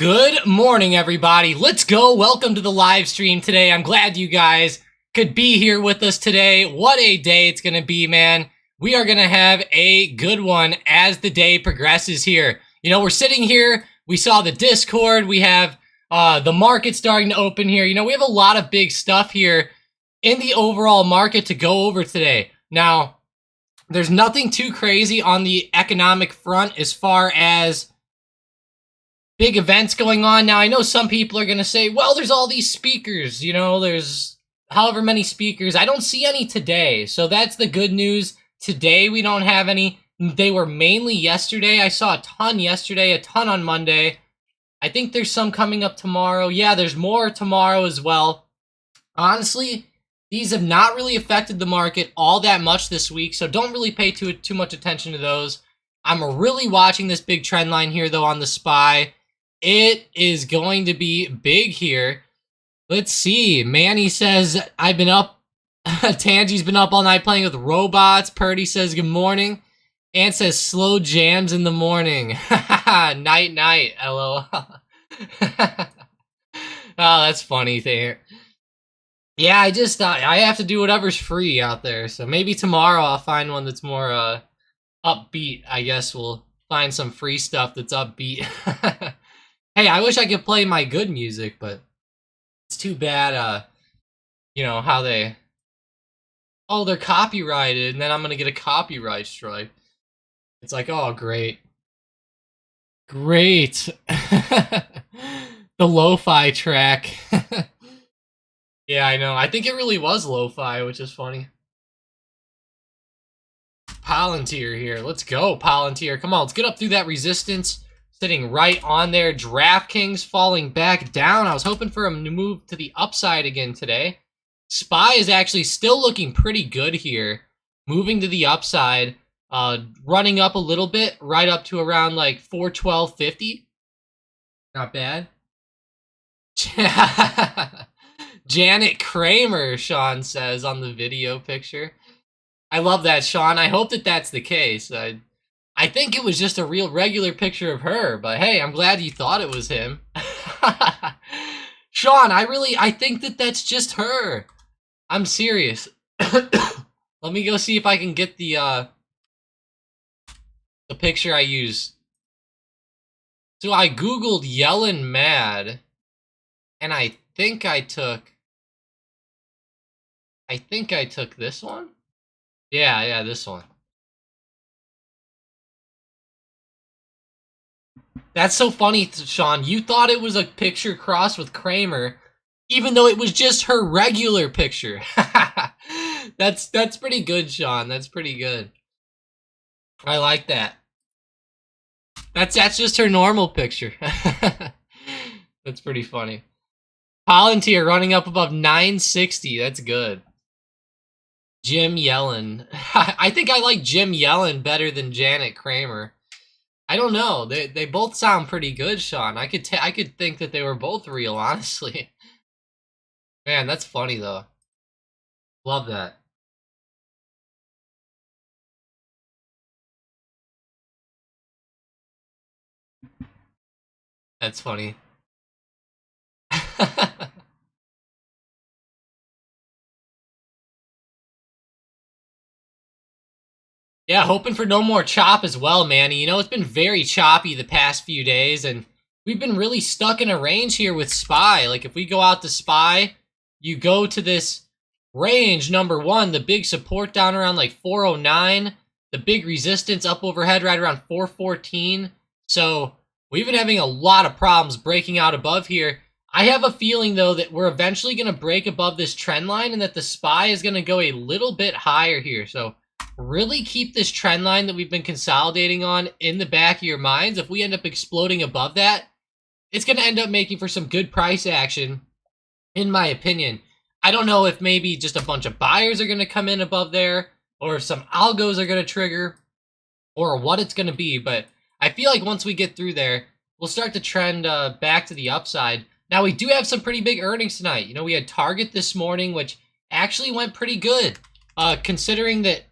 Good morning, everybody. Let's go. Welcome to the live stream today. I'm glad you guys could be here with us today. What a day it's going to be, man. We are going to have a good one as the day progresses here. You know, we're sitting here. We saw the Discord. We have the market starting to open here. You know, we have a lot of big stuff here in the overall market to go over today. Now, there's nothing too crazy on the economic front as far as big events going on. Now, I know some people are going to say, well, there's all these speakers, you know, there's however many speakers. I don't see any today. So that's the good news. Today, we don't have any. They were mainly yesterday. I saw a ton yesterday, a ton on Monday. I think there's some coming up tomorrow. Yeah, there's more tomorrow as well. Honestly, these have not really affected the market all that much this week, so don't really pay too much attention to those. I'm really watching this big trend line here, though, on the SPY. It is going to be big here. Let's see. Manny says, I've been up. Tangi's been up all night playing with robots. Purdy says, good morning. And says, slow jams in the morning. Night, night. LOL. Oh, that's funny there. Yeah, I have to do whatever's free out there. So maybe tomorrow I'll find one that's more upbeat. I guess we'll find some free stuff that's upbeat. Hey, I wish I could play my good music, but it's too bad, you know, how they... Oh, they're copyrighted, and then I'm gonna get a copyright strike. It's like, oh, great. Great. The lo-fi track. Yeah, I know. I think it really was lo-fi, which is funny. Palantir here. Let's go, Palantir. Come on, let's get up through that resistance. Sitting right on there. DraftKings falling back down. I was hoping for him to move to the upside again today. SPY is actually still looking pretty good here. Moving to the upside. Running up a little bit. Right up to around like 412.50. Not bad. Janet Kramer, Sean says on the video picture. I love that, Sean. I hope that that's the case. I think it was just a real regular picture of her, but hey, I'm glad you thought it was him. Sean, I think that that's just her. I'm serious. Let me go see if I can get the picture I used. So I Googled Yellen mad, and I think I took this one. Yeah, this one. That's so funny, Sean. You thought it was a picture crossed with Kramer, even though it was just her regular picture. That's pretty good, Sean. That's pretty good. I like that. That's just her normal picture. That's pretty funny. Palantir running up above 960. That's good. Jim Yellen. I think I like Jim Yellen better than Janet Kramer. I don't know. They both sound pretty good, Sean. I could think that they were both real, honestly. Man, that's funny though. Love that. That's funny. Yeah, hoping for no more chop as well, Manny. You know, it's been very choppy the past few days, and we've been really stuck in a range here with SPY. Like, if we go out to SPY, you go to this range, number one, the big support down around, like, 409, the big resistance up overhead right around 414. So, we've been having a lot of problems breaking out above here. I have a feeling, though, that we're eventually going to break above this trend line and that the SPY is going to go a little bit higher here. So, really keep this trend line that we've been consolidating on in the back of your minds. If we end up exploding above that, it's going to end up making for some good price action, in my opinion. I don't know if maybe just a bunch of buyers are going to come in above there, or if some algos are going to trigger, or what it's going to be. But I feel like once we get through there, we'll start to trend back to the upside. Now, we do have some pretty big earnings tonight. You know, we had Target this morning, which actually went pretty good, considering that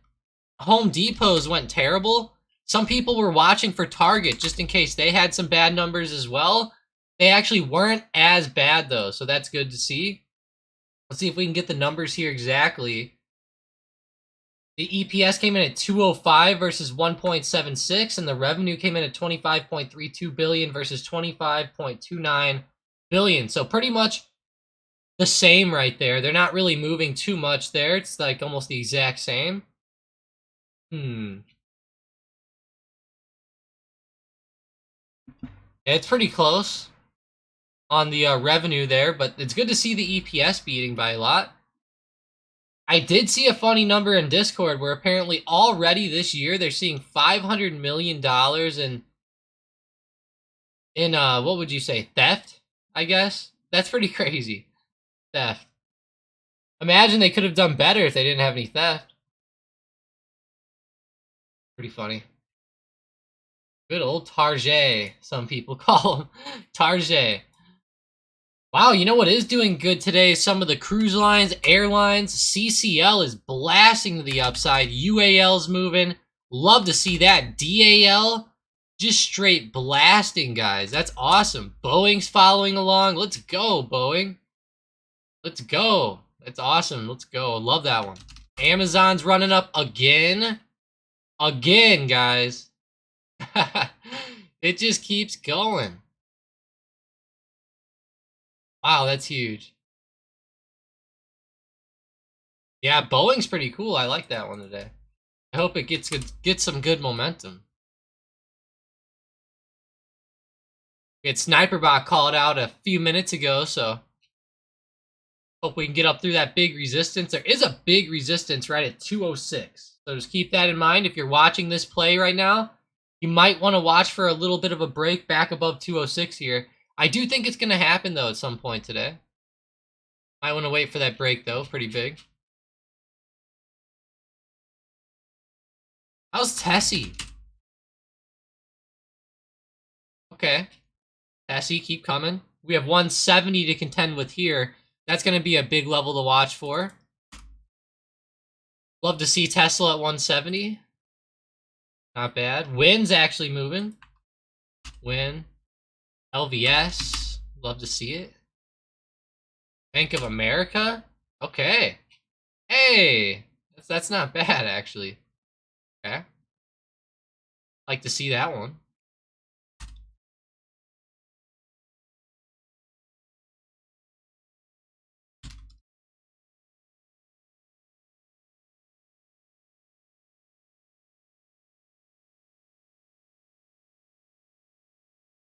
Home Depot's went terrible. Some people were watching for Target just in case they had some bad numbers as well. They actually weren't as bad though, so that's good to see. Let's see if we can get the numbers here exactly. The EPS came in at 205 versus 1.76, and the revenue came in at 25.32 billion versus 25.29 billion. So pretty much the same right there. They're not really moving too much there. It's like almost the exact same. It's pretty close on the revenue there, but it's good to see the EPS beating by a lot. I did see a funny number in Discord where apparently already this year they're seeing $500 million in what would you say, theft, I guess? That's pretty crazy. Theft. Imagine they could have done better if they didn't have any theft. Pretty funny. Good old Tarjay, some people call him. Tarjay. Wow, you know what is doing good today? Some of the cruise lines, airlines, CCL is blasting to the upside. UAL's moving. Love to see that. DAL, just straight blasting, guys. That's awesome. Boeing's following along. Let's go, Boeing. Let's go. That's awesome. Let's go. Love that one. Amazon's running up again. Again, guys. It just keeps going. Wow, that's huge. Yeah, Boeing's pretty cool. I like that one today. I hope it gets some good momentum. It's Sniperbot called out a few minutes ago, so hope we can get up through that big resistance. There is a big resistance right at 206. So just keep that in mind. If you're watching this play right now, you might want to watch for a little bit of a break back above 206 here. I do think it's going to happen, though, at some point today. Might want to wait for that break, though. Pretty big. How's Tessie? Okay. Tessie, keep coming. We have 170 to contend with here. That's going to be a big level to watch for. Love to see Tesla at 170. Not bad. Win's actually moving. Win. LVS. Love to see it. Bank of America. Okay. Hey. That's not bad, actually. Okay. Like to see that one.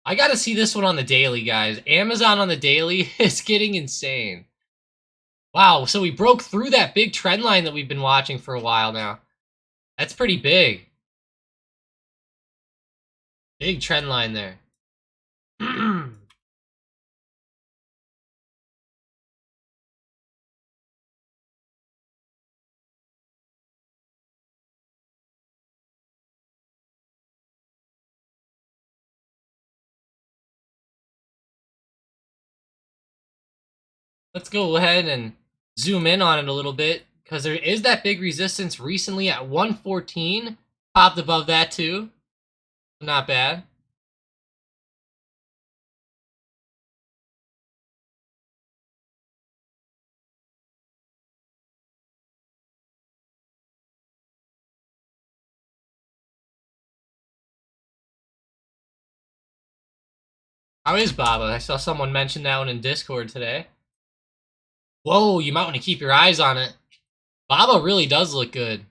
I gotta see this one on the daily, guys. Amazon on the daily is getting insane. Wow, so we broke through that big trend line that we've been watching for a while now. That's pretty big. Big trend line there. Let's go ahead and zoom in on it a little bit, because there is that big resistance recently at 114. Popped above that too. Not bad. How is Baba? I saw someone mention that one in Discord today. Whoa, you might want to keep your eyes on it. Baba really does look good.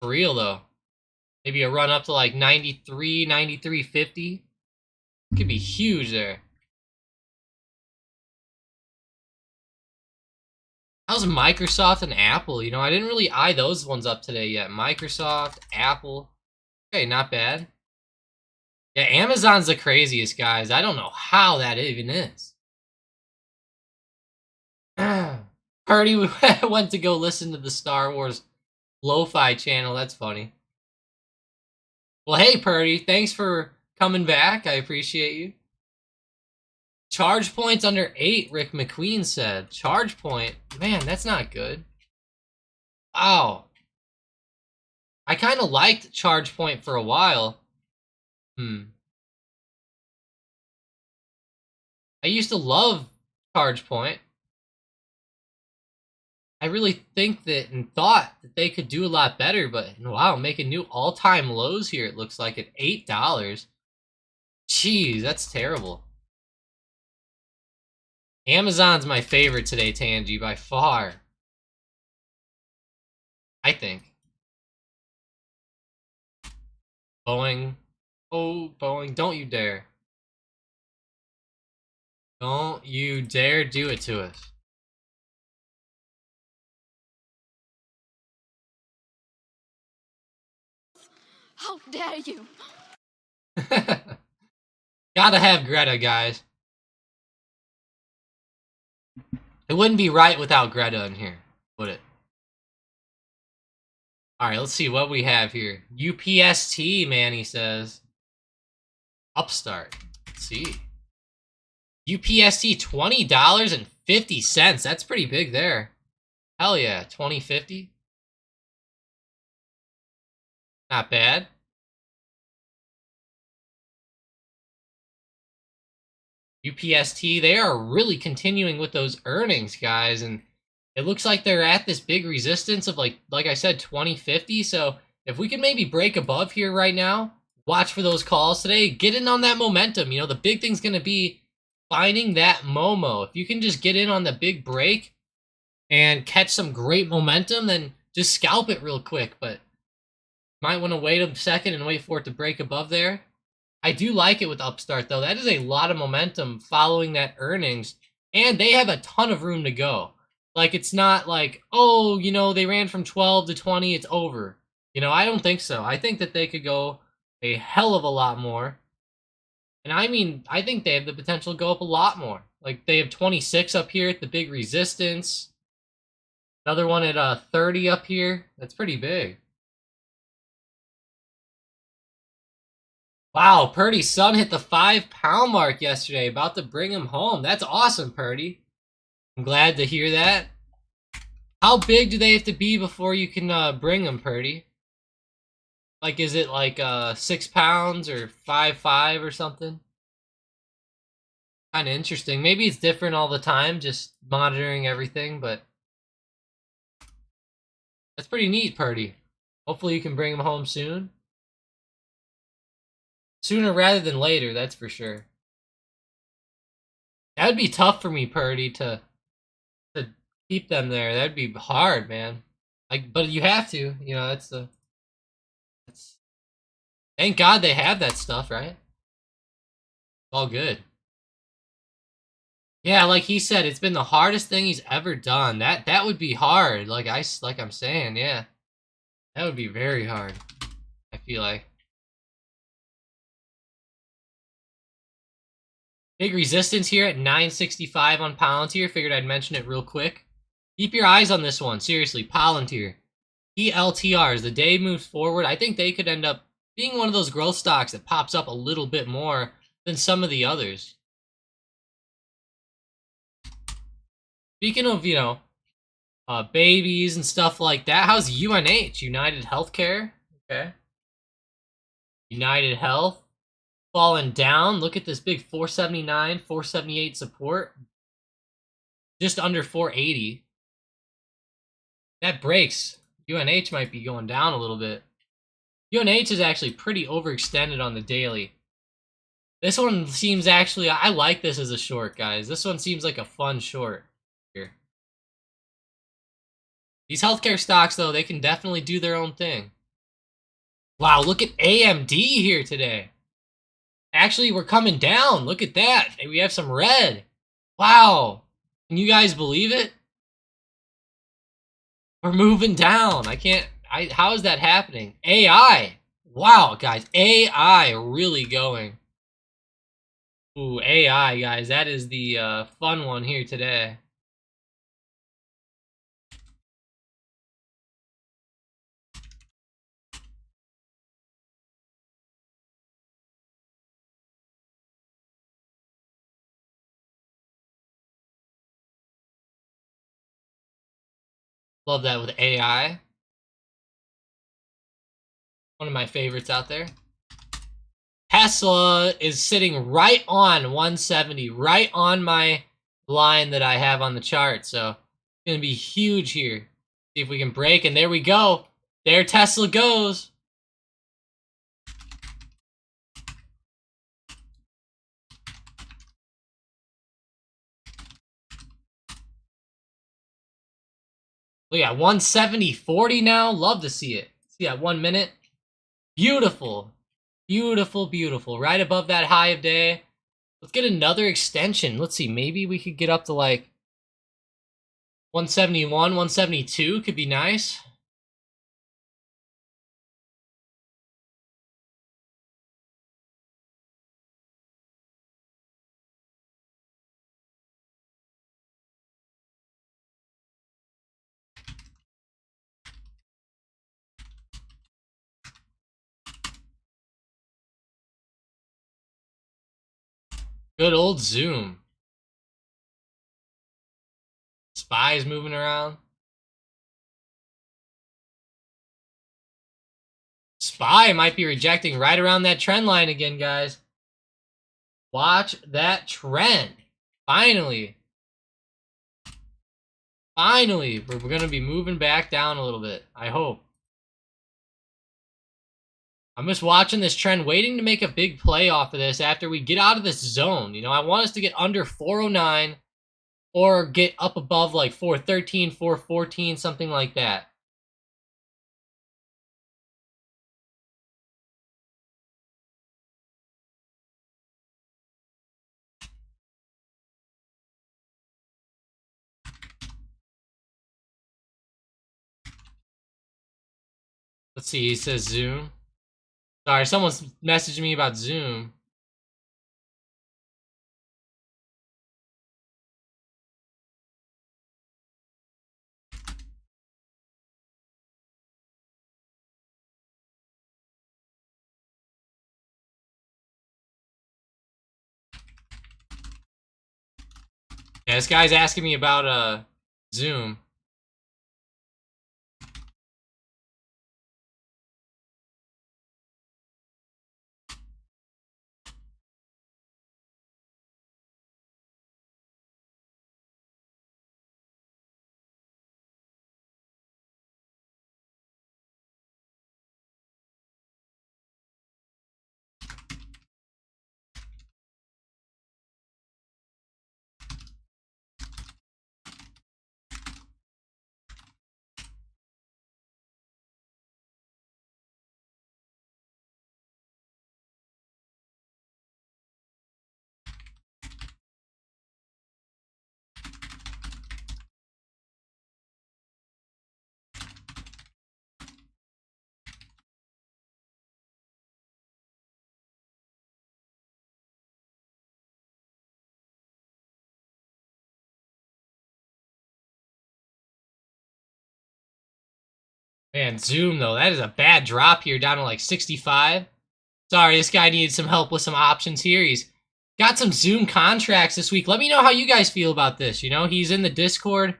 For real, though. Maybe a run up to like 93, 93.50. Could be huge there. How's Microsoft and Apple? You know, I didn't really eye those ones up today yet. Microsoft, Apple. Okay, not bad. Yeah, Amazon's the craziest, guys. I don't know how that even is. Purdy went to go listen to the Star Wars Lo-Fi channel. That's funny. Well, hey, Purdy. Thanks for coming back. I appreciate you. Charge points under 8, Rick McQueen said. Charge point? Man, that's not good. Wow. I kind of liked charge point for a while. I used to love ChargePoint. I really think that and thought that they could do a lot better, but wow, making new all-time lows here, it looks like at $8. Jeez, that's terrible. Amazon's my favorite today, Tangy, by far. I think. Boeing. Oh, Boeing, don't you dare. Don't you dare do it to us. How dare you? Gotta have Greta, guys. It wouldn't be right without Greta in here, would it? Alright, let's see what we have here. UPST, man, he says. Upstart. Let's see. UPST, $20.50. That's pretty big there. Hell yeah, 2050. Not bad. UPST, they are really continuing with those earnings, guys, and it looks like they're at this big resistance of like I said, 2050. So if we can maybe break above here right now, watch for those calls today, get in on that momentum. You know, the big thing's going to be finding that Momo. If you can just get in on the big break and catch some great momentum, then just scalp it real quick. But might want to wait a second and wait for it to break above there. I do like it with Upstart, though. That is a lot of momentum following that earnings, and they have a ton of room to go. Like, it's not like, oh, you know, they ran from 12 to 20, it's over. You know, I don't think so. I think that they could go a hell of a lot more. And I mean, I think they have the potential to go up a lot more. Like, they have 26 up here at the big resistance. Another one at 30 up here. That's pretty big. Wow, Purdy's son hit the 5-pound mark yesterday. About to bring him home. That's awesome, Purdy. I'm glad to hear that. How big do they have to be before you can bring them, Purdy? Like, is it like 6 pounds or 5'5" or something? Kind of interesting. Maybe it's different all the time, just monitoring everything, but that's pretty neat, Purdy. Hopefully you can bring him home soon. Sooner rather than later, that's for sure. That would be tough for me, Purdy, to keep them there. That'd be hard, man. Like, but you have to. You know, that's. Thank God they have that stuff, right? All good. Yeah, like he said, it's been the hardest thing he's ever done. That would be hard. Like I'm saying, yeah, that would be very hard. I feel like. Big resistance here at 965 on Palantir. Figured I'd mention it real quick. Keep your eyes on this one. Seriously, Palantir. PLTR. As the day moves forward, I think they could end up being one of those growth stocks that pops up a little bit more than some of the others. Speaking of, you know, babies and stuff like that, how's UNH? United Healthcare? Okay. United Health. Falling down. Look at this big 479, 478 support. Just under 480. That breaks. UNH might be going down a little bit. UNH is actually pretty overextended on the daily. This one seems actually, I like this as a short, guys. This one seems like a fun short here. These healthcare stocks, though, they can definitely do their own thing. Wow, look at AMD here today. Actually, we're coming down. Look at that. We have some red. Wow. Can you guys believe it? We're moving down. How is that happening? AI. Wow, guys. AI really going. Ooh, AI, guys. That is the fun one here today. Love that with AI. One of my favorites out there. Tesla is sitting right on 170, right on my line that I have on the chart. So it's going to be huge here. See if we can break, and there we go. There Tesla goes. Look at 170.40 now. Love to see it. See that 1 minute. Beautiful. Beautiful, beautiful. Right above that high of day. Let's get another extension. Let's see. Maybe we could get up to like 171, 172. Could be nice. Good old Zoom. Spies moving around. Spy might be rejecting right around that trend line again, guys. Watch that trend. Finally. Finally. We're going to be moving back down a little bit. I hope. I'm just watching this trend, waiting to make a big play off of this after we get out of this zone. You know, I want us to get under 409 or get up above like 413, 414, something like that. Let's see, he says Zoom. Sorry, someone's messaging me about Zoom. Yeah, this guy's asking me about Zoom. Man, Zoom, though, that is a bad drop here, down to like 65. Sorry, this guy needed some help with some options here. He's got some Zoom contracts this week. Let me know how you guys feel about this. You know, he's in the Discord.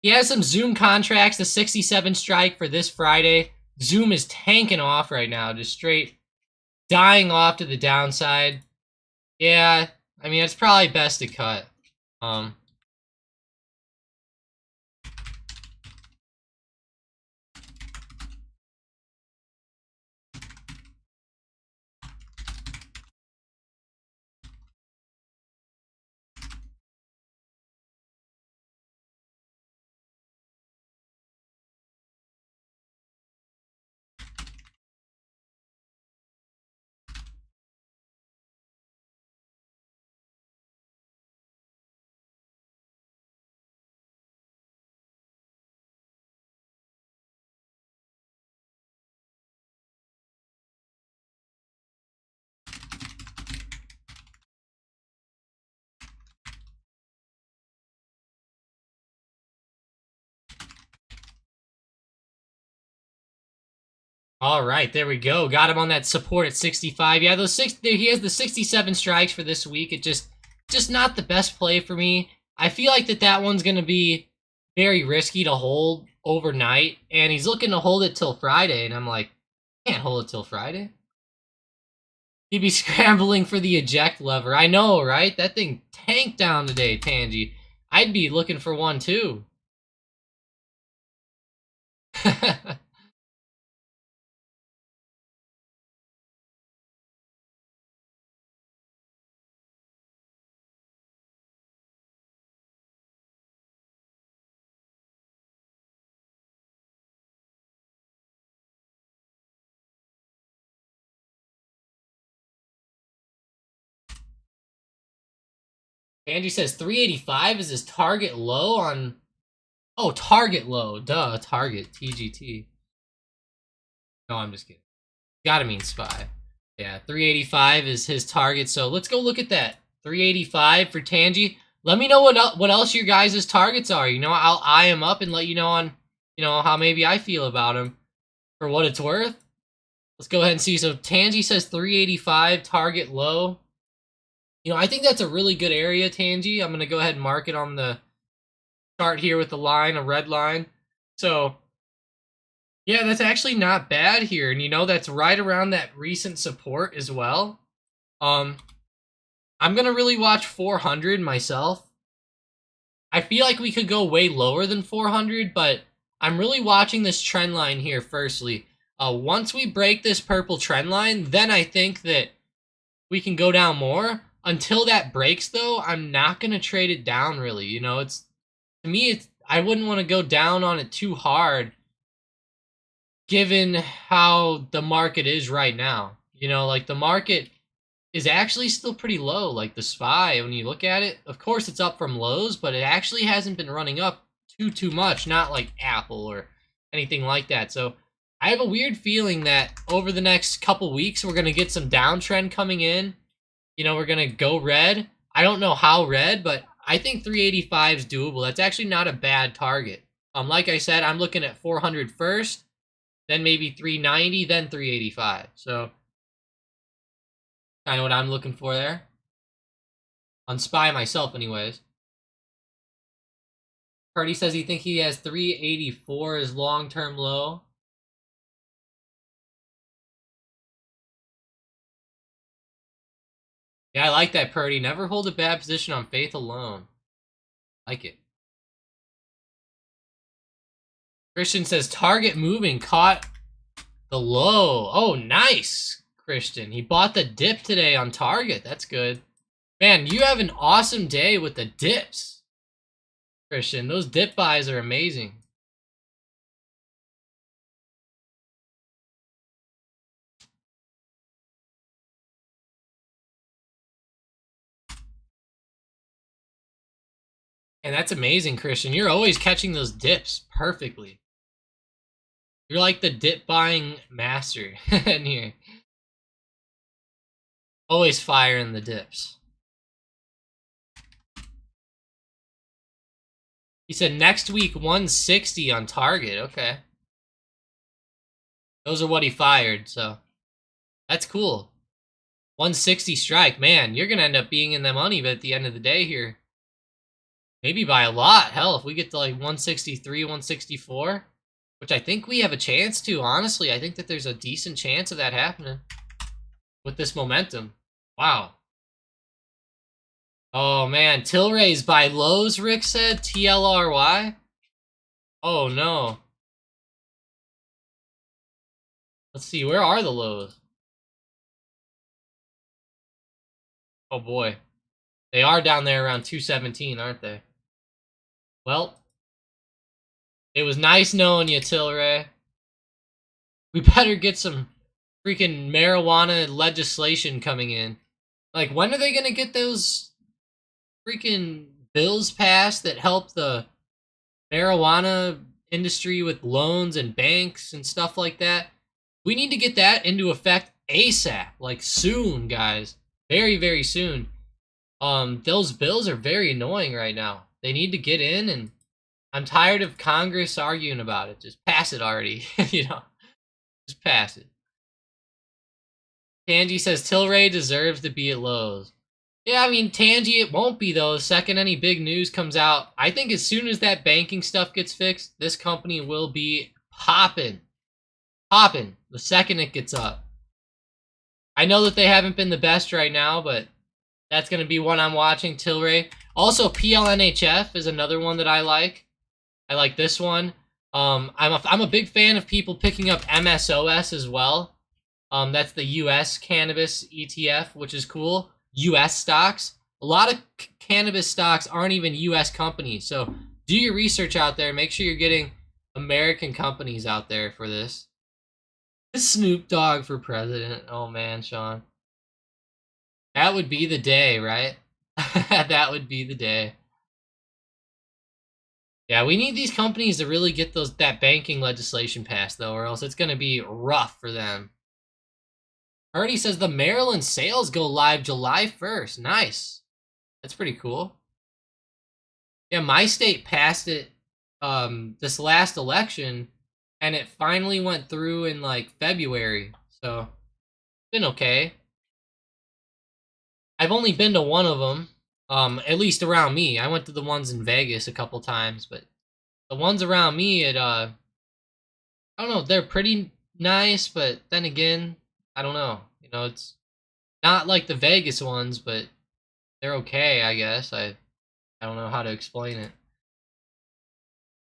He has some Zoom contracts, the 67 strike for this Friday. Zoom is tanking off right now, just straight dying off to the downside. Yeah, I mean, it's probably best to cut. All right, there we go. Got him on that support at 65. Yeah, he has the 67 strikes for this week. It just not the best play for me. I feel like that one's going to be very risky to hold overnight, and he's looking to hold it till Friday, and I'm like, can't hold it till Friday. He'd be scrambling for the eject lever. I know, right? That thing tanked down today, Tangy. I'd be looking for one too. Angie says 385 is his target low on... Oh, target low. Duh, target. TGT. No, I'm just kidding. Gotta mean SPY. Yeah, 385 is his target, so let's go look at that. 385 for Tangy. Let me know what else your guys' targets are. You know, I'll eye him up and let you know on, how maybe I feel about him for what it's worth. Let's go ahead and see. So Tangy says 385, target low. I think that's a really good area, Tangy. I'm going to go ahead and mark it on the chart here with the line, a red line. So, yeah, that's actually not bad here. And, that's right around that recent support as well. I'm going to really watch 400 myself. I feel like we could go way lower than 400, but I'm really watching this trend line here firstly. Once we break this purple trend line, then I think that we can go down more. Until that breaks, though, I'm not going to trade it down, really. To me, I wouldn't want to go down on it too hard, given how the market is right now. Like, the market is actually still pretty low. Like, the SPY, when you look at it, of course, it's up from lows, but it actually hasn't been running up too much, not like Apple or anything like that. So, I have a weird feeling that over the next couple weeks, we're going to get some downtrend coming in. We're going to go red. I don't know how red, but I think 385 is doable. That's actually not a bad target. Like I said, I'm looking at 400 first, then maybe 390, then 385. So, kind of what I'm looking for there. On SPY myself, anyways. Purdy says he thinks he has 384 as long-term low. Yeah, I like that, Purdy. Never hold a bad position on faith alone. Like it. Christian says, target moving, caught the low. Oh, nice, Christian. He bought the dip today on target. That's good. Man, you have an awesome day with the dips, Christian. Those dip buys are amazing. And that's amazing, Christian. You're always catching those dips perfectly. You're like the dip buying master in here. Always firing the dips. He said next week 160 on target. Okay. Those are what he fired, so that's cool. 160 strike. Man, you're going to end up being in the money but at the end of the day here. Maybe by a lot. Hell, if we get to like 163, 164, which I think we have a chance to, honestly. I think that there's a decent chance of that happening with this momentum. Wow. Oh, man. Tilray's by lows, Rick said. TLRY. Oh, no. Let's see. Where are the lows? Oh, boy. They are down there around 217, aren't they? Well, it was nice knowing you, Tilray. We better get some freaking marijuana legislation coming in. Like, when are they going to get those freaking bills passed that help the marijuana industry with loans and banks and stuff like that? We need to get that into effect ASAP, like soon, guys. Very, very soon. Those bills are very annoying right now. They need to get in, and I'm tired of Congress arguing about it. Just pass it already, Just pass it. Tangy says Tilray deserves to be at lows. Yeah, I mean, Tangy, it won't be, though. The second any big news comes out, I think as soon as that banking stuff gets fixed, this company will be popping. Popping the second it gets up. I know that they haven't been the best right now, but that's going to be one I'm watching, Tilray. Also, PLNHF is another one that I like. I like this one. I'm a big fan of people picking up MSOS as well. That's the U.S. Cannabis ETF, which is cool. U.S. stocks. A lot of cannabis stocks aren't even U.S. companies, so do your research out there. Make sure you're getting American companies out there for this. Snoop Dogg for president. Oh man, Sean. That would be the day, right? That would be the day. Yeah, we need these companies to really get that banking legislation passed, though, or else it's going to be rough for them. Ernie says the Maryland sales go live July 1st. Nice. That's pretty cool. Yeah, my state passed it this last election, and it finally went through in like February. So, it's been okay. I've only been to one of them, at least around me. I went to the ones in Vegas a couple times, but the ones around me, I don't know, they're pretty nice, but then again, I don't know. You know, it's not like the Vegas ones, but they're okay, I guess. I don't know how to explain it.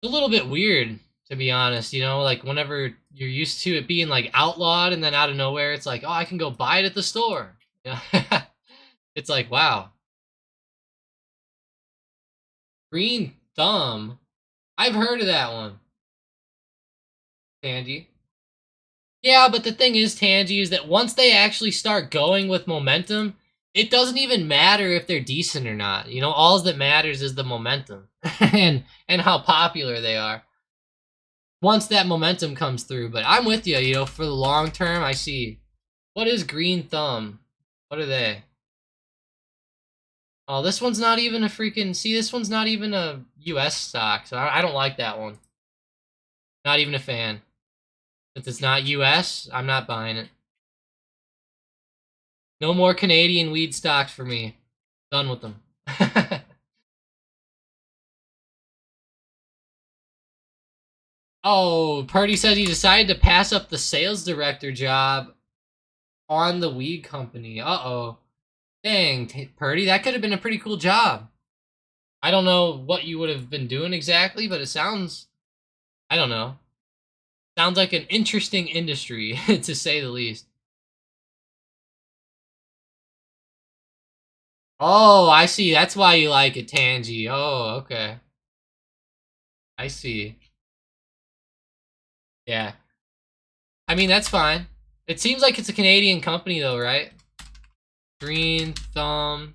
It's a little bit weird, to be honest, you know, like whenever you're used to it being like outlawed and then out of nowhere it's like, oh, I can go buy it at the store. Yeah. It's like, wow. Green Thumb. I've heard of that one. Tangy. Yeah, but the thing is, Tangy, is that once they actually start going with momentum, it doesn't even matter if they're decent or not. You know, all that matters is the momentum and how popular they are. Once that momentum comes through, but I'm with you. You know, for the long term, I see. What is Green Thumb? What are they? Oh, this one's not even a freaking. See, this one's not even a U.S. stock, so I don't like that one. Not even a fan. Since it's not US, I'm not buying it. No more Canadian weed stocks for me. Done with them. Oh, Purdy says he decided to pass up the sales director job on the weed company. Uh-oh. Dang, Purdy, that could have been a pretty cool job. I don't know what you would have been doing exactly, but it sounds, I don't know. Sounds like an interesting industry, to say the least. Oh, I see. That's why you like it, Tangy. Oh, okay. I see. Yeah. I mean, that's fine. It seems like it's a Canadian company, though, right? Green Thumb.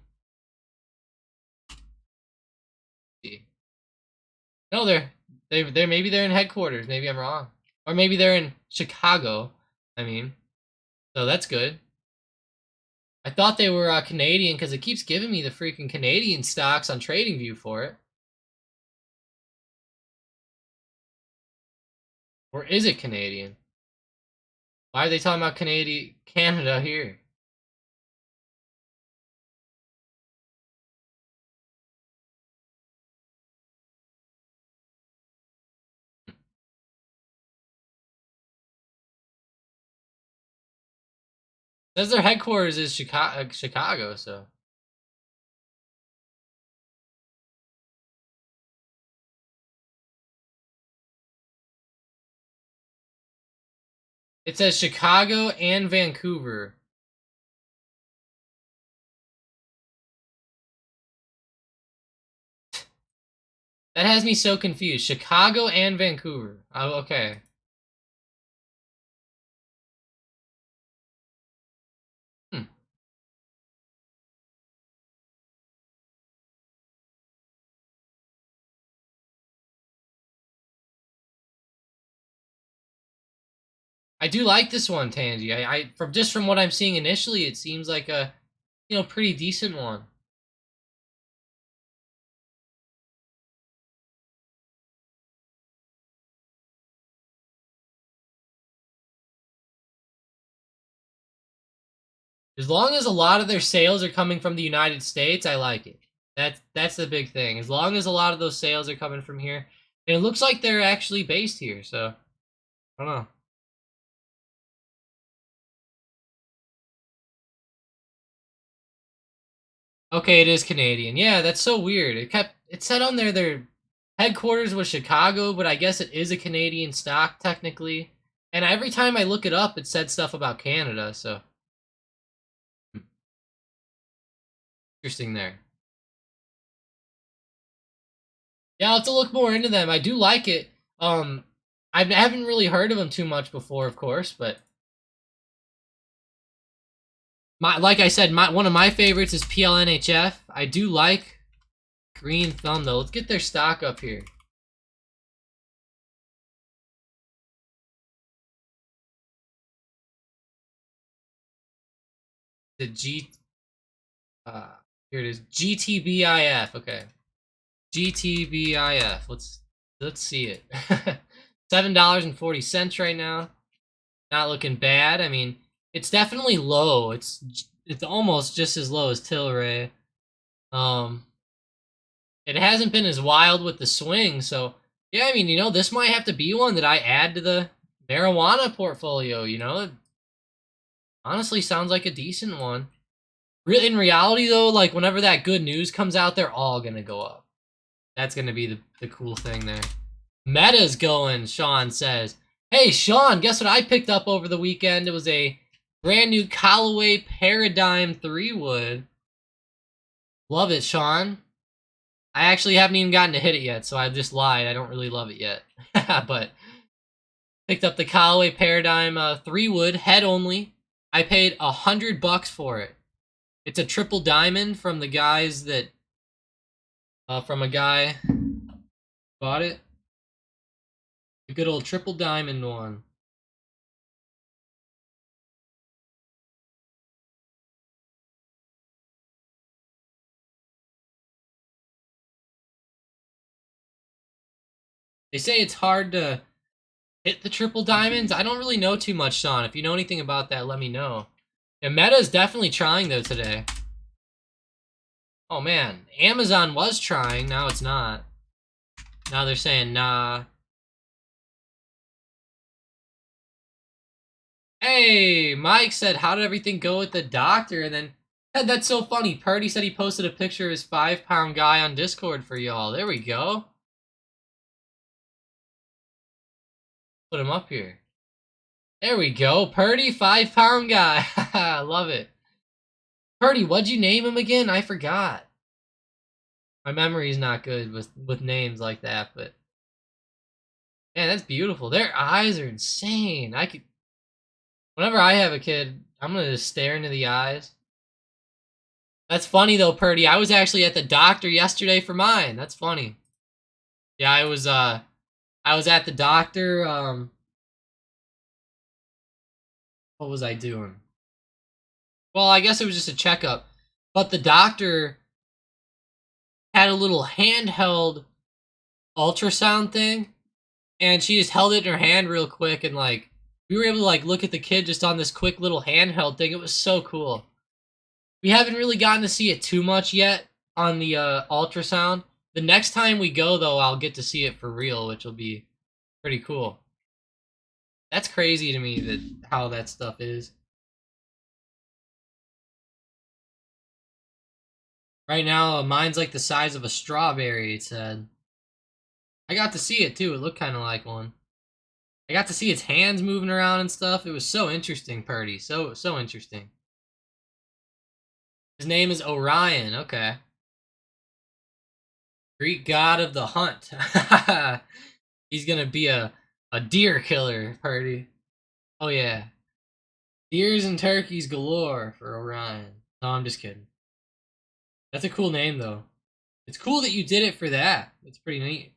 No, they're maybe they're in headquarters. Maybe I'm wrong, or maybe they're in Chicago. I mean, so that's good. I thought they were Canadian because it keeps giving me the freaking Canadian stocks on TradingView for it. Or is it Canadian? Why are they talking about Canada here? Says their headquarters is Chicago, so. It says Chicago and Vancouver. That has me so confused. Chicago and Vancouver. Oh, okay. Hmm. I do like this one, Tangy. I from what I'm seeing initially, it seems like a, you know, pretty decent one. As long as a lot of their sales are coming from the United States, I like it. That's the big thing. As long as a lot of those sales are coming from here, and it looks like they're actually based here, so I don't know. Okay, it is Canadian. Yeah, that's so weird. It said on there their headquarters was Chicago, but I guess it is a Canadian stock technically. And every time I look it up, it said stuff about Canada, so interesting there. Yeah, I'll have to look more into them. I do like it. I haven't really heard of them too much before, of course, but like I said, one of my favorites is PLNHF. I do like Green Thumb though. Let's get their stock up here. The G here it is. GTBIF. Okay. GTBIF. Let's see it. $7.40 right now. Not looking bad. I mean, it's definitely low. It's almost just as low as Tilray. Um it hasn't been as wild with the swing, so yeah, I mean, this might have to be one that I add to the marijuana portfolio, It honestly sounds like a decent one. In reality though, like whenever that good news comes out, they're all gonna go up. That's gonna be the cool thing there. Meta's going, Sean says. Hey Sean, guess what I picked up over the weekend? It was a brand new Callaway Paradigm 3 wood. Love it, Sean. I actually haven't even gotten to hit it yet, so I just lied. I don't really love it yet. But picked up the Callaway Paradigm 3 wood, head only. I paid $100 for it. It's a triple diamond from the guys that, from a guy bought it. A good old triple diamond one. They say it's hard to hit the triple diamonds. I don't really know too much, Sean. If you know anything about that, let me know. And Meta's definitely trying though today. Oh man, Amazon was trying, now it's not. Now they're saying nah. Hey, Mike said, how did everything go with the doctor? And then, that's so funny. Purdy said he posted a picture of his 5-pound guy on Discord for y'all. There we go. Put him up here. There we go. Purdy, 5-pound guy. I love it. Purdy, what'd you name him again? I forgot. My memory's not good with names like that, but man, that's beautiful. Their eyes are insane. Whenever I have a kid, I'm gonna just stare into the eyes. That's funny though, Purdy. I was actually at the doctor yesterday for mine. That's funny. Yeah, I was at the doctor. What was I doing? Well, I guess it was just a checkup. But the doctor had a little handheld ultrasound thing, and she just held it in her hand real quick, and like we were able to like look at the kid just on this quick little handheld thing. It was so cool. We haven't really gotten to see it too much yet on the ultrasound. The next time we go though, I'll get to see it for real, which will be pretty cool. That's crazy to me that how that stuff is. Right now, mine's like the size of a strawberry, it said. I got to see it too. It looked kind of like one. I got to see its hands moving around and stuff. It was so interesting, Purdy. So interesting. His name is Orion. Okay. Greek god of the hunt. He's gonna be a deer killer, Purdy. Oh yeah. Deers and turkeys galore for Orion. No, I'm just kidding. That's a cool name though. It's cool that you did it for that. It's pretty neat.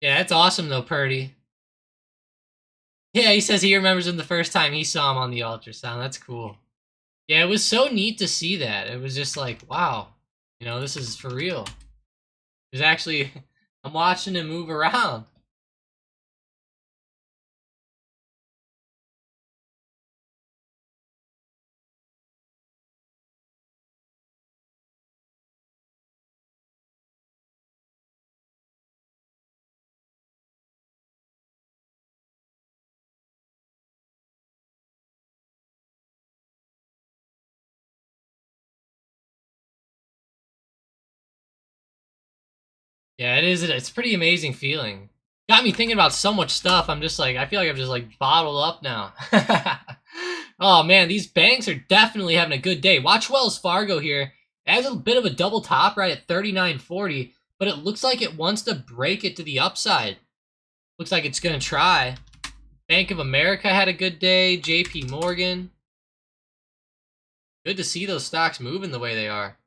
Yeah, that's awesome though, Purdy. Yeah, he says he remembers him the first time he saw him on the ultrasound. That's cool. Yeah, it was so neat to see that. It was just like, wow, this is for real. There's actually, I'm watching him move around. Yeah, it is. It's a pretty amazing feeling. Got me thinking about so much stuff. I'm just like, I feel like I'm just like bottled up now. Oh man, these banks are definitely having a good day. Watch Wells Fargo here. It has a bit of a double top right at 39.40, but it looks like it wants to break it to the upside. Looks like it's gonna try. Bank of America had a good day. JP Morgan. Good to see those stocks moving the way they are.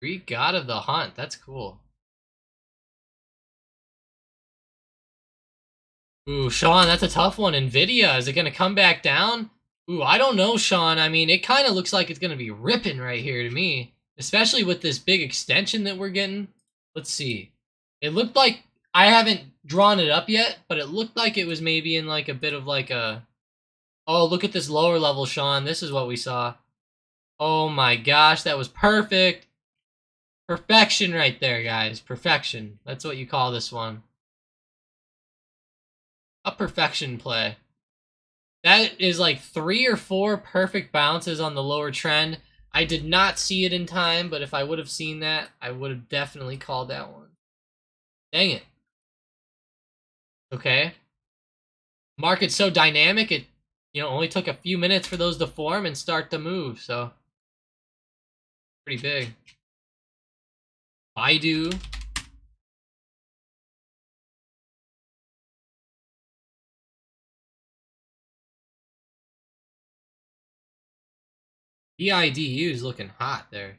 Greek God of the Hunt. That's cool. Ooh, Sean, that's a tough one. Nvidia, is it going to come back down? Ooh, I don't know, Sean. I mean, it kind of looks like it's going to be ripping right here to me, especially with this big extension that we're getting. Let's see. It looked like, I haven't drawn it up yet, but it looked like it was maybe in like a bit of like a, oh, look at this lower level, Sean. This is what we saw. Oh my gosh, that was perfect. Perfection right there, guys. Perfection. That's what you call this one. A perfection play. That is like 3 or 4 perfect bounces on the lower trend. I did not see it in time, but if I would have seen that, I would have definitely called that one. Dang it. Okay. Market's so dynamic, it only took a few minutes for those to form and start to move, so pretty big. Baidu. BIDU is looking hot there.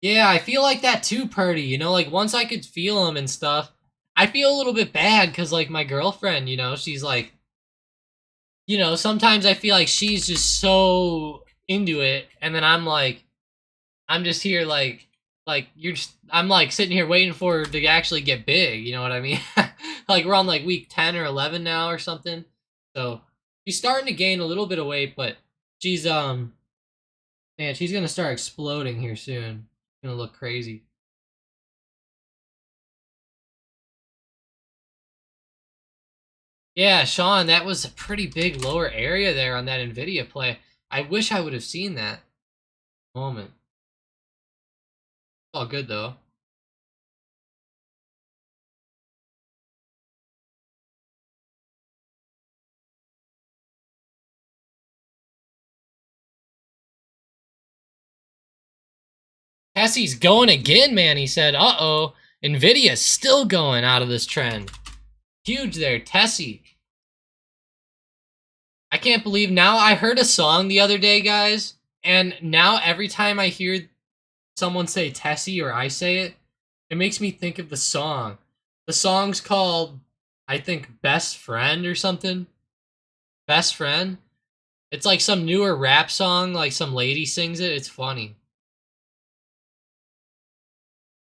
Yeah, I feel like that too, Purdy. Like once I could feel them and stuff, I feel a little bit bad because like my girlfriend, she's like, sometimes I feel like she's just so into it, and then I'm like, I'm just here like you're just, I'm like sitting here waiting for her to actually get big. You know what I mean? Like we're on like week 10 or 11 now or something. So she's starting to gain a little bit of weight, but she's man, she's gonna start exploding here soon. Gonna look crazy. Yeah, Sean, that was a pretty big lower area there on that Nvidia play. I wish I would have seen that moment. All good though. Hesse's going again, man. He said, uh-oh, Nvidia's still going out of this trend. Huge there, Tessie. I can't believe now I heard a song the other day, guys, and now every time I hear someone say Tessie or I say it, it makes me think of the song. The song's called, I think, Best Friend or something. Best Friend. It's like some newer rap song, like some lady sings it. It's funny.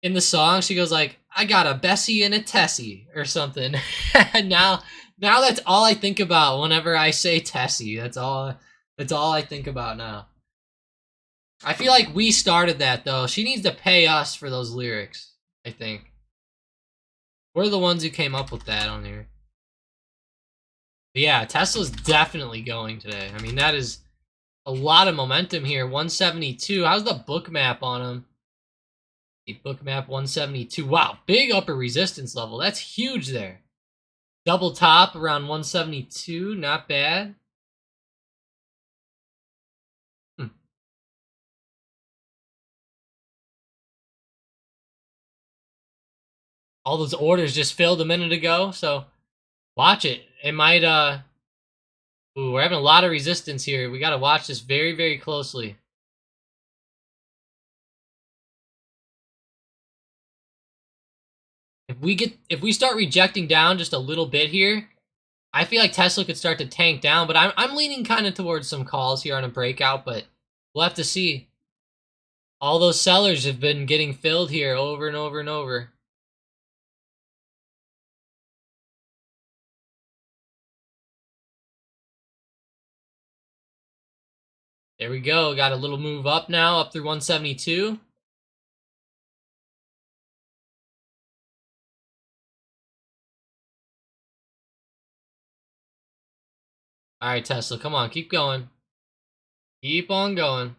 In the song, she goes like, "I got a Bessie and a Tessie" or something. And now that's all I think about whenever I say Tessie. That's all I think about now. I feel like we started that though. She needs to pay us for those lyrics, I think. We're the ones who came up with that on here. But yeah, Tesla's definitely going today. I mean, that is a lot of momentum here. 172. How's the book map on him? Book map 172. Wow, big upper resistance level. That's huge there. Double top around 172. Not bad. Hmm. All those orders just filled a minute ago, so watch it. It might, ooh, we're having a lot of resistance here. We gotta watch this very, very closely. If we start rejecting down just a little bit here, I feel like Tesla could start to tank down, but I'm leaning kind of towards some calls here on a breakout, but we'll have to see. All those sellers have been getting filled here over and over and over. There we go. Got a little move up now, up through 172. All right, Tesla, come on, keep going. Keep on going.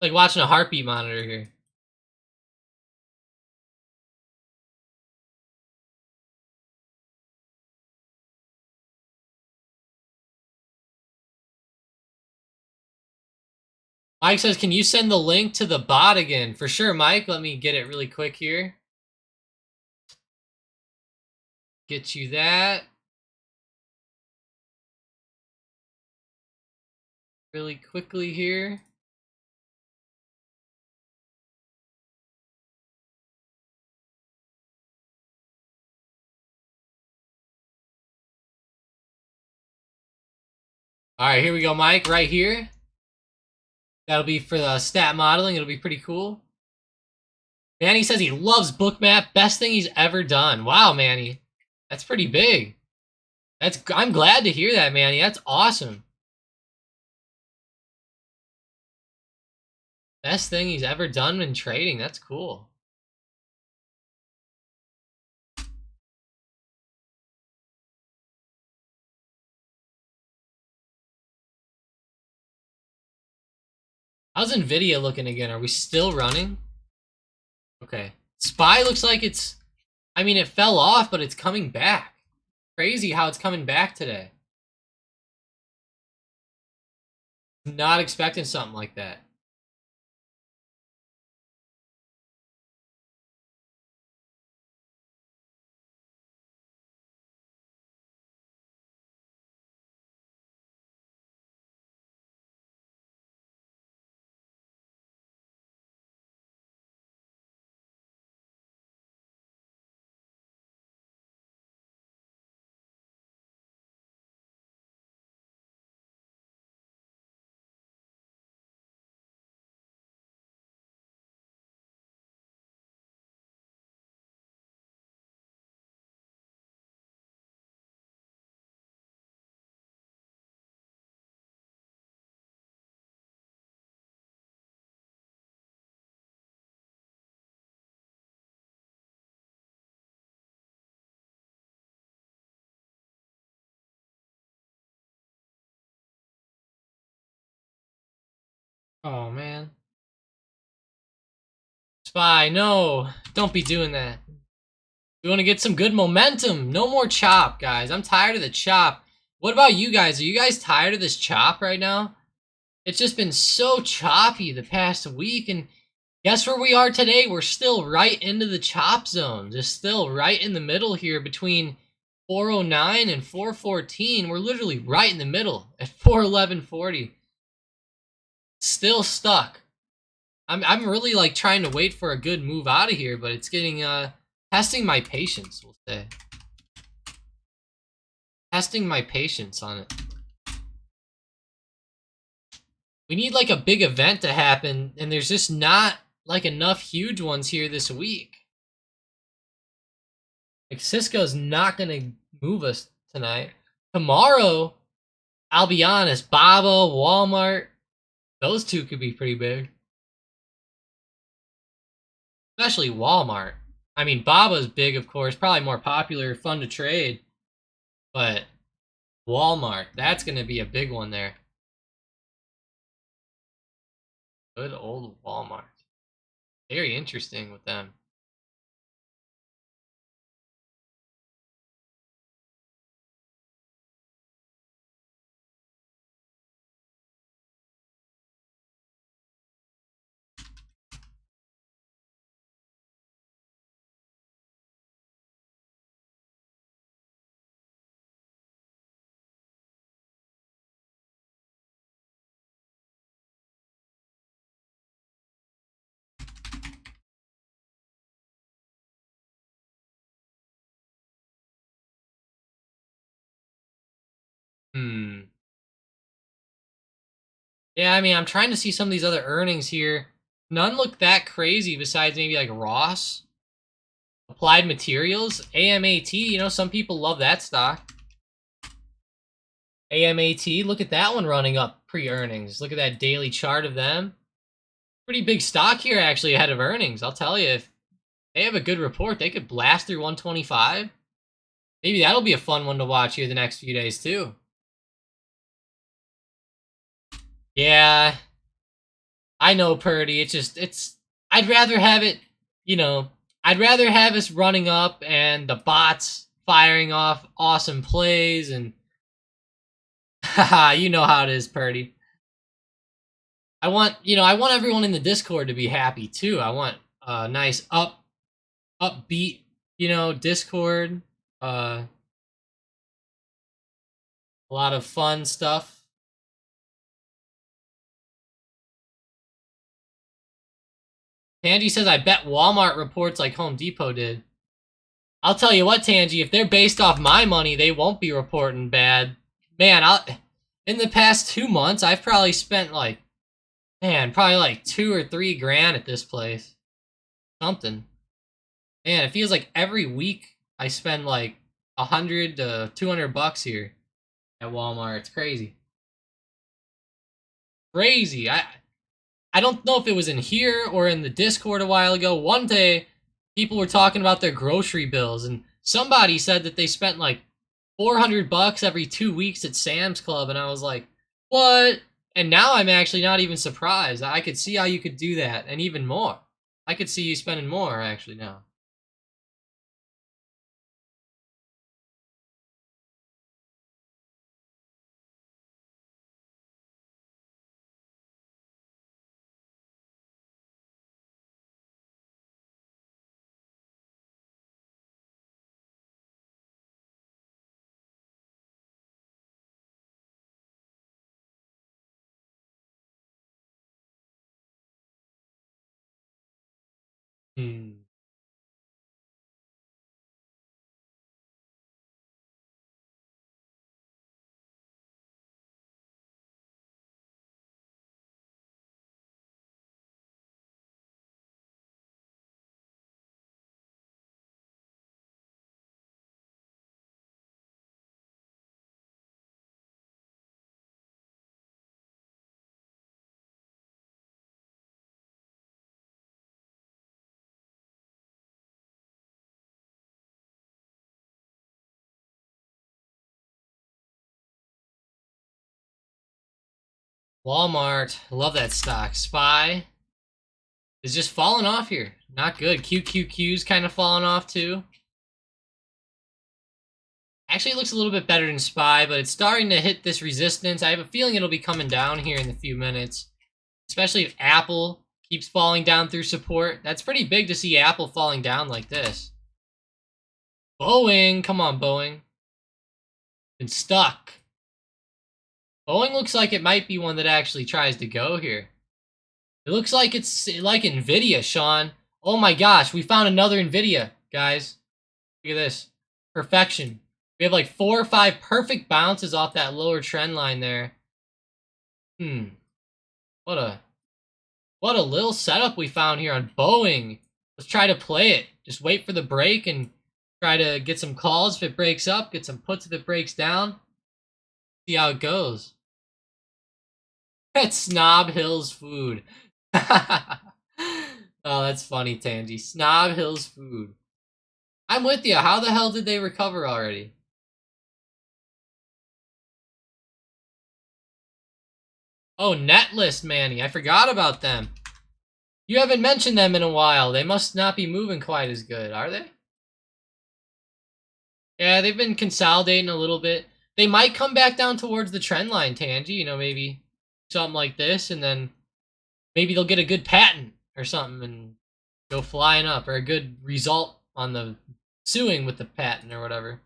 Like watching a heartbeat monitor here. Mike says, can you send the link to the bot again? For sure, Mike. Let me get it really quick here. Get you that. Really quickly here. All right, here we go, Mike, right here. That'll be for the stat modeling. It'll be pretty cool. Manny says he loves Bookmap. Best thing he's ever done. Wow, Manny. That's pretty big. I'm glad to hear that, Manny. That's awesome. Best thing he's ever done in trading. That's cool. How's Nvidia looking again? Are we still running? Okay. SPY looks like it's... I mean, it fell off, but it's coming back. Crazy how it's coming back today. Not expecting something like that. Oh, man. SPY, no. Don't be doing that. We want to get some good momentum. No more chop, guys. I'm tired of the chop. What about you guys? Are you guys tired of this chop right now? It's just been so choppy the past week, and guess where we are today? We're still right into the chop zone. Just still right in the middle here between 409 and 414. We're literally right in the middle at 411.40. Still stuck. I'm really like trying to wait for a good move out of here, but it's getting testing my patience, we'll say. Testing my patience on it. We need like a big event to happen, and there's just not like enough huge ones here this week. Like Cisco's not gonna move us tonight. Tomorrow, I'll be honest, Baba, Walmart, those two could be pretty big. Especially Walmart. I mean, Baba's big, of course, probably more popular, fun to trade. But Walmart, that's gonna be a big one there. Good old Walmart. Very interesting with them. Yeah, I mean, I'm trying to see some of these other earnings here. None look that crazy besides maybe like Ross. Applied Materials, AMAT, you know, some people love that stock. AMAT, look at that one running up pre-earnings. Look at that daily chart of them. Pretty big stock here actually ahead of earnings. I'll tell you, if they have a good report, they could blast through 125. Maybe that'll be a fun one to watch here the next few days too. Yeah, I know, Purdy. I'd rather have it, you know, I'd rather have us running up and the bots firing off awesome plays and, haha, you know how it is, Purdy. I want everyone in the Discord to be happy too. I want a nice upbeat, Discord. Uh, a lot of fun stuff. Tangy says, I bet Walmart reports like Home Depot did. I'll tell you what, Tangy, if they're based off my money, they won't be reporting bad. Man, in the past 2 months, I've probably spent probably like 2 or 3 grand at this place. Something. Man, it feels like every week I spend like 100 to 200 bucks here at Walmart. It's crazy. Crazy. I don't know if it was in here or in the Discord a while ago. One day, people were talking about their grocery bills, and somebody said that they spent like 400 bucks every 2 weeks at Sam's Club, and I was like, what? And now I'm actually not even surprised. I could see how you could do that, and even more. I could see you spending more actually now. Hmm. Walmart. Love that stock. SPY is just falling off here. Not good. QQQ's kind of falling off too. Actually, it looks a little bit better than SPY, but it's starting to hit this resistance. I have a feeling it'll be coming down here in a few minutes, especially if Apple keeps falling down through support. That's pretty big to see Apple falling down like this. Boeing, come on, Boeing. Been stuck. Boeing looks like it might be one that actually tries to go here. It looks like it's like Nvidia, Sean. Oh my gosh, we found another Nvidia, guys. Look at this. Perfection. We have like 4 or 5 perfect bounces off that lower trend line there. What a little setup we found here on Boeing. Let's try to play it. Just wait for the break and try to get some calls if it breaks up, get some puts if it breaks down. See how it goes. That's Snob Hills food. Oh, that's funny, Tangy. Snob Hills food. I'm with you. How the hell did they recover already? Oh, Netlist, Manny. I forgot about them. You haven't mentioned them in a while. They must not be moving quite as good, are they? Yeah, they've been consolidating a little bit. They might come back down towards the trend line, Tangy. You know, maybe something like this, and then maybe they'll get a good patent or something and go flying up, or a good result on the suing with the patent or whatever.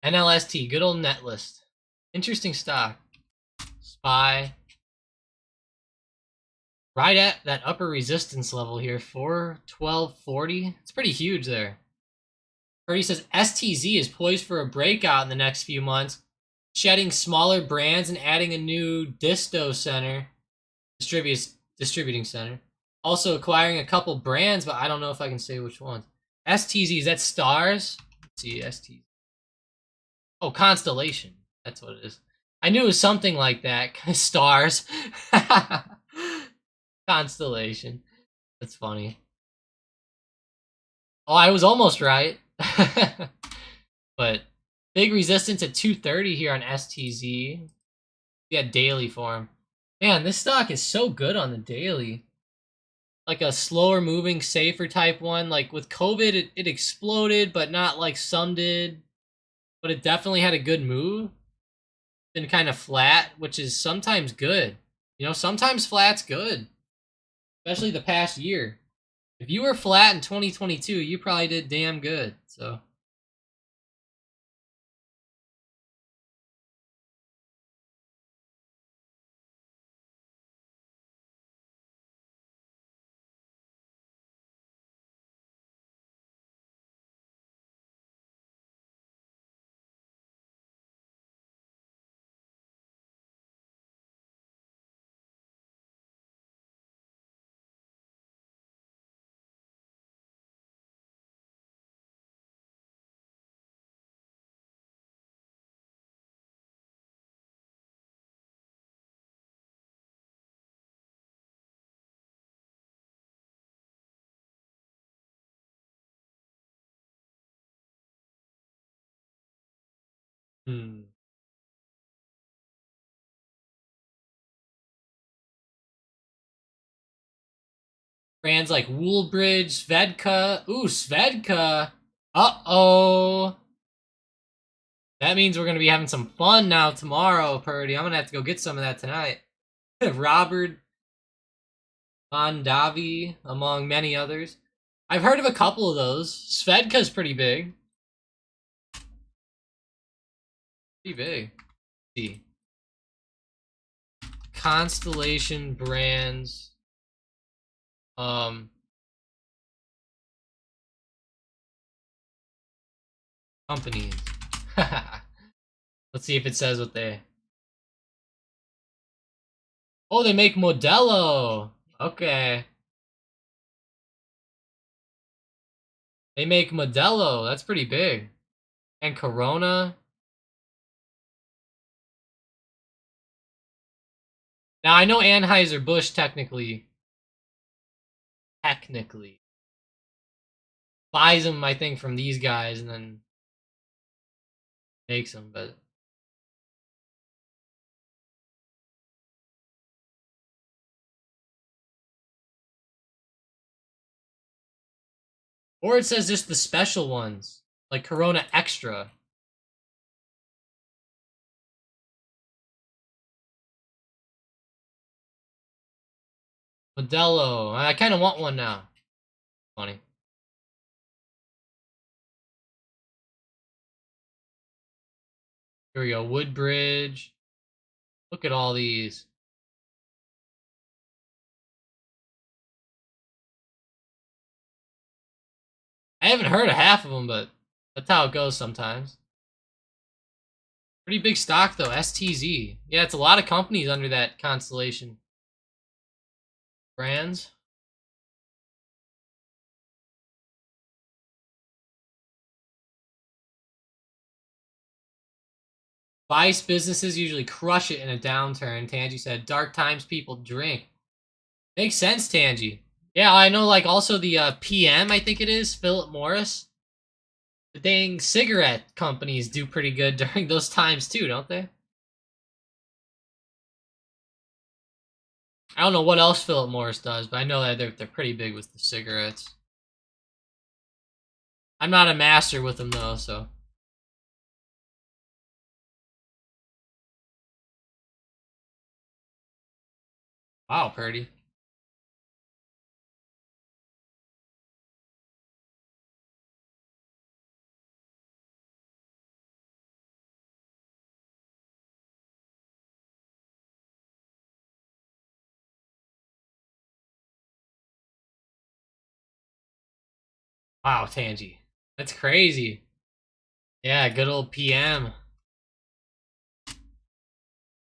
NLST, good old Netlist. Interesting stock. SPY. Right at that upper resistance level here, 412.40. It's pretty huge there. Purdy says STZ is poised for a breakout in the next few months, shedding smaller brands and adding a new disto center, distributing center. Also acquiring a couple brands, but I don't know if I can say which ones. STZ, is that Stars? Let's see, STZ. Oh, Constellation. That's what it is. I knew it was something like that. Stars. Constellation. That's funny. Oh, I was almost right. But big resistance at 230 here on STZ. Yeah, daily form. Man, this stock is so good on the daily. Like a slower moving, safer type one. Like with COVID, it exploded, but not like some did. But it definitely had a good move. Been kind of flat, which is sometimes good. You know, sometimes flat's good. Especially the past year. If you were flat in 2022, you probably did damn good. So. Brands like Woolbridge, Svedka. Ooh, Svedka. Uh-oh. That means we're going to be having some fun now tomorrow, Purdy. I'm going to have to go get some of that tonight. Robert Mondavi, among many others. I've heard of a couple of those. Svedka's pretty big. Pretty big. Let's see. Constellation Brands. Companies. Let's see if it says what they... Oh, they make Modelo. Okay. They make Modelo. That's pretty big. And Corona. Now, I know Anheuser-Busch technically buys them, I think, from these guys and then makes them, but... Or it says just the special ones, like Corona Extra. Modelo. I kind of want one now. Funny. Here we go. Woodbridge. Look at all these. I haven't heard of half of them, but that's how it goes sometimes. Pretty big stock, though. STZ. Yeah, it's a lot of companies under that Constellation. Brands. Vice businesses usually crush it in a downturn. Tangy said, dark times people drink. Makes sense, Tangy. Yeah, I know, like, also the PM, I think it is, Philip Morris. The dang cigarette companies do pretty good during those times, too, don't they? I don't know what else Philip Morris does, but I know that they're pretty big with the cigarettes. I'm not a master with them, though, so... Wow, Purdy. Wow, Tangy. That's crazy. Yeah, good old PM.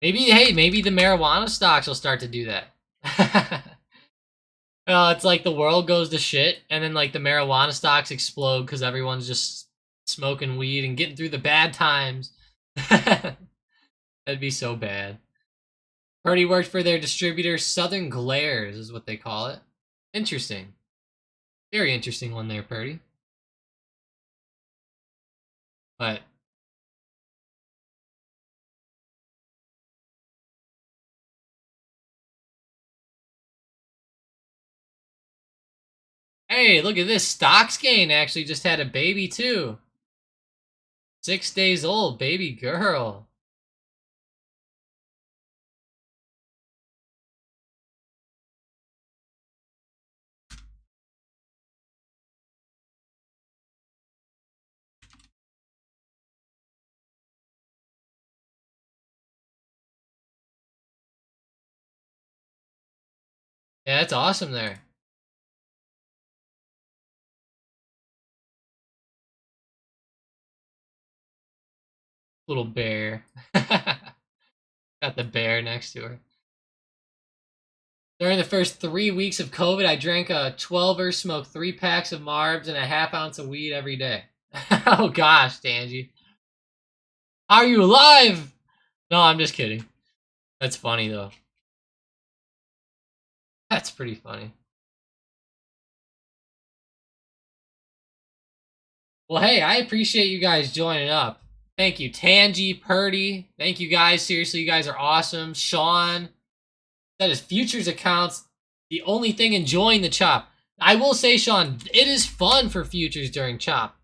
Maybe, hey, maybe the marijuana stocks will start to do that. It's like the world goes to shit, and then like the marijuana stocks explode because everyone's just smoking weed and getting through the bad times. That'd be so bad. Purdy worked for their distributor, Southern Glares is what they call it. Interesting. Very interesting one there, Purdy. But hey, look at this. Stocks Gain actually just had a baby too. 6 days old, baby girl. Yeah, that's awesome there. Little bear. Got the bear next to her. During the first 3 weeks of COVID, I drank a 12er, smoked 3 packs of Marbs, and a ½ ounce of weed every day. Oh gosh, Dangy. Are you alive? No, I'm just kidding. That's funny though. That's pretty funny. Well, hey, I appreciate you guys joining up. Thank you, Tangy, Purdy. Thank you guys. Seriously, you guys are awesome. Sean. That is futures accounts. The only thing enjoying the chop. I will say, Sean, it is fun for futures during chop.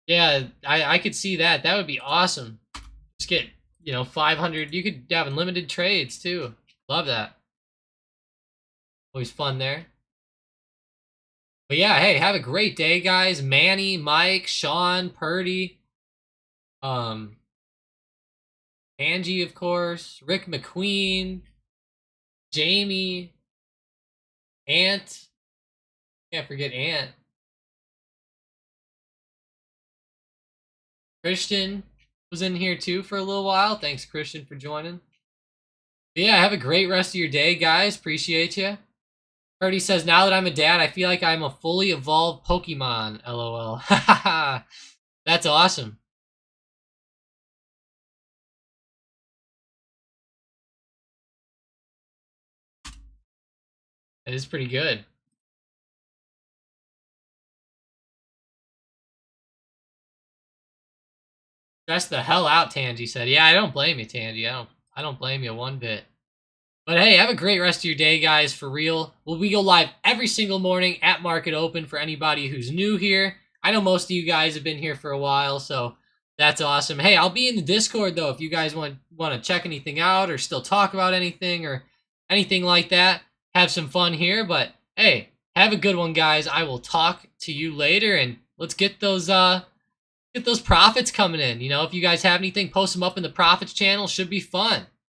Yeah, I could see that. That would be awesome. Just get, 500. You could have unlimited trades too. Love that. Always fun there. But yeah, hey, have a great day, guys. Manny, Mike, Sean, Purdy, Angie, of course, Rick McQueen, Jamie, Ant. Can't forget Ant. Christian was in here too for a little while. Thanks, Christian, for joining. But yeah, have a great rest of your day, guys. Appreciate you. Purdy says, now that I'm a dad, I feel like I'm a fully evolved Pokemon. LOL. That's awesome. That is pretty good. Stress the hell out, Tangy said. Yeah, I don't blame you, Tangy. I don't blame you one bit. But hey, have a great rest of your day, guys, for real. We go live every single morning at Market Open for anybody who's new here. I know most of you guys have been here for a while, so that's awesome. Hey, I'll be in the Discord, though, if you guys want to check anything out or still talk about anything or anything like that. Have some fun here, but hey, have a good one, guys. I will talk to you later, and let's get those profits coming in. If you guys have anything, post them up in the profits channel. Should be fun.